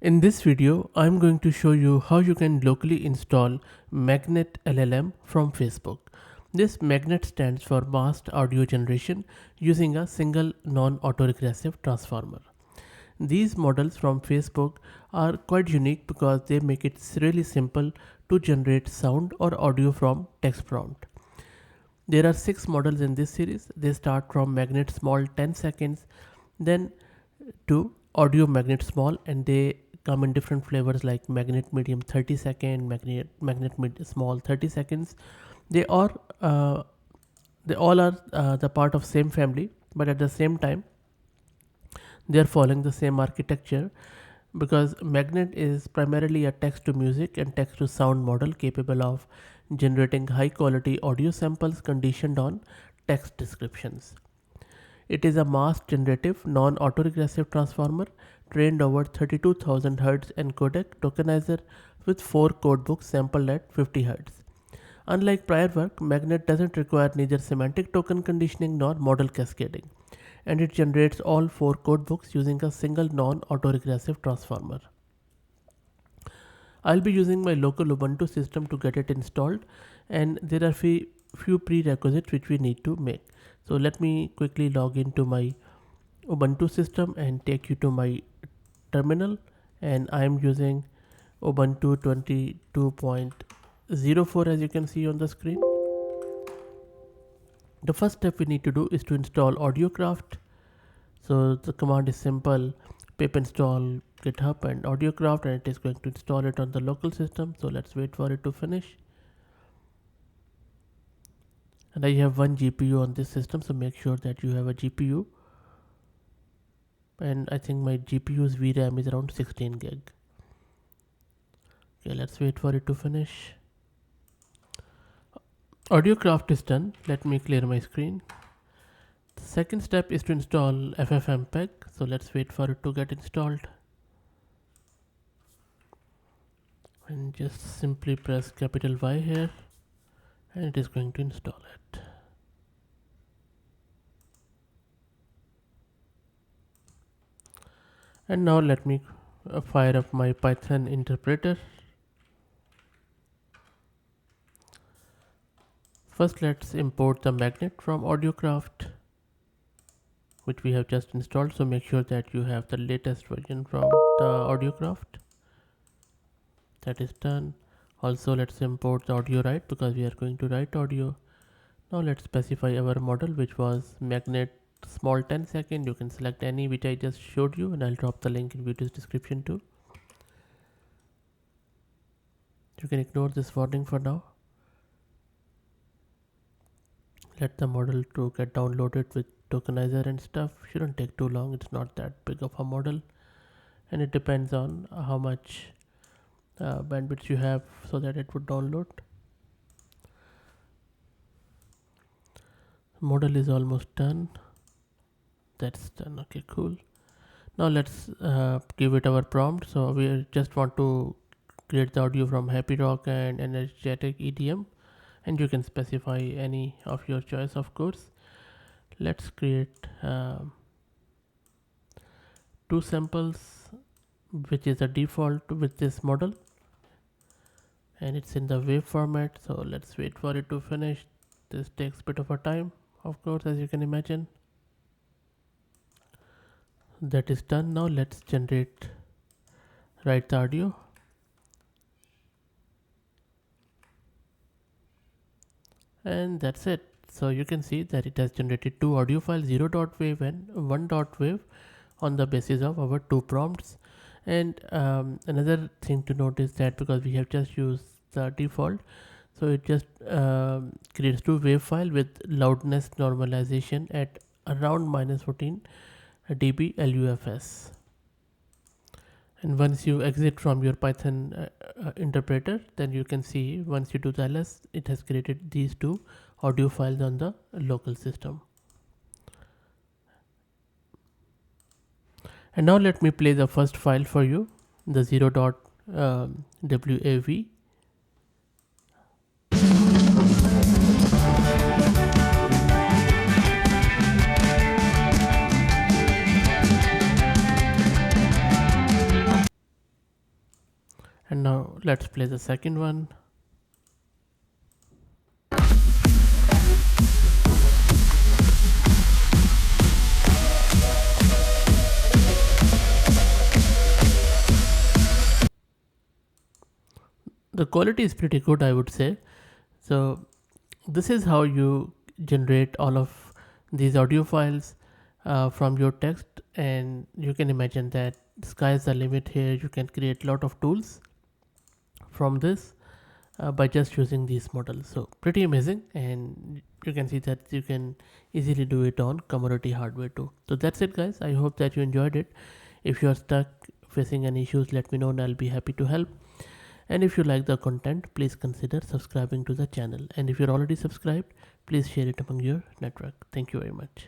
In this video, I'm going to show you how you can locally install Magnet LLM from Facebook. This Magnet stands for Masked Audio Generation using a single non-autoregressive transformer. These models from Facebook are quite unique because they make it really simple to generate sound or audio from text prompt. There are 6 models in this series. They start from Magnet Small 10 seconds, then to Audio Magnet Small, and they come in different flavors like Magnet Medium 30 second, Small 30 seconds. They are uh, they all are the part of same family, but at the same time they are following the same architecture because Magnet is primarily a text to music and text to sound model capable of generating high quality audio samples conditioned on text descriptions. It is a masked generative non autoregressive transformer trained over 32,000 Hz encodec tokenizer with 4 codebooks sampled at 50 Hz. Unlike prior work, Magnet doesn't require neither semantic token conditioning nor model cascading, and it generates all 4 codebooks using a single non autoregressive transformer. I'll be using my local Ubuntu system to get it installed, and there are few prerequisites which we need to make. So let me quickly log into my Ubuntu system and take you to my terminal, and I am using Ubuntu 22.04 as you can see on the screen. The first step we need to do is to install AudioCraft. So the command is simple: pip install GitHub and AudioCraft, and it is going to install it on the local system. So let's wait for it to finish. And I have one GPU on this system, so make sure that you have a GPU. And I think my GPU's VRAM is around 16 gig. Okay, let's wait for it to finish. AudioCraft is done. Let me clear my screen. The second step is to install FFmpeg. So let's wait for it to get installed. And just simply press capital Y here, and it is going to install it. And now let me fire up my Python interpreter. First, let's import the magnet from AudioCraft, which we have just installed. So make sure that you have the latest version from the AudioCraft. That is done. Also, let's import the audio write because we are going to write audio. Now let's specify our model, which was Magnet Small 10 second. You can select any which I just showed you, and I'll drop the link in video's description too. You can ignore this warning for now. Let the model to get downloaded with tokenizer and stuff. Shouldn't take too long. It's not that big of a model, and it depends on how much bandwidth you have so that it would download. Model is almost done. That's done. Okay, cool. Now let's give it our prompt. So we just want to create the audio from happy rock and energetic EDM, and you can specify any of your choice, of course. Let's create 2 samples, which is the default with this model, and it's in the wave format. So let's wait for it to finish. This takes a bit of a time, of course, as you can imagine. That is done. Now let's write the audio. And that's it. So you can see that it has generated 2 audio files, 0.wave and 1.wave, on the basis of our 2 prompts. And another thing to note is that because we have just used the default, so it just creates 2 wave file with loudness normalization at around -14 dB LUFS. And once you exit from your Python interpreter, then you can see once you do the ls, it has created these 2 audio files on the local system. And now let me play the first file for you, the 0.wav. And now let's play the second one. The quality is pretty good, I would say. So this is how you generate all of these audio files from your text, and you can imagine that sky is the limit here. You can create a lot of tools from this by just using these models. So pretty amazing, and you can see that you can easily do it on commodity hardware too. So that's it guys, I hope that you enjoyed it. If you are stuck facing any issues, let me know and I'll be happy to help. And if you like the content, please consider subscribing to the channel. And if you're already subscribed, please share it among your network. Thank you very much.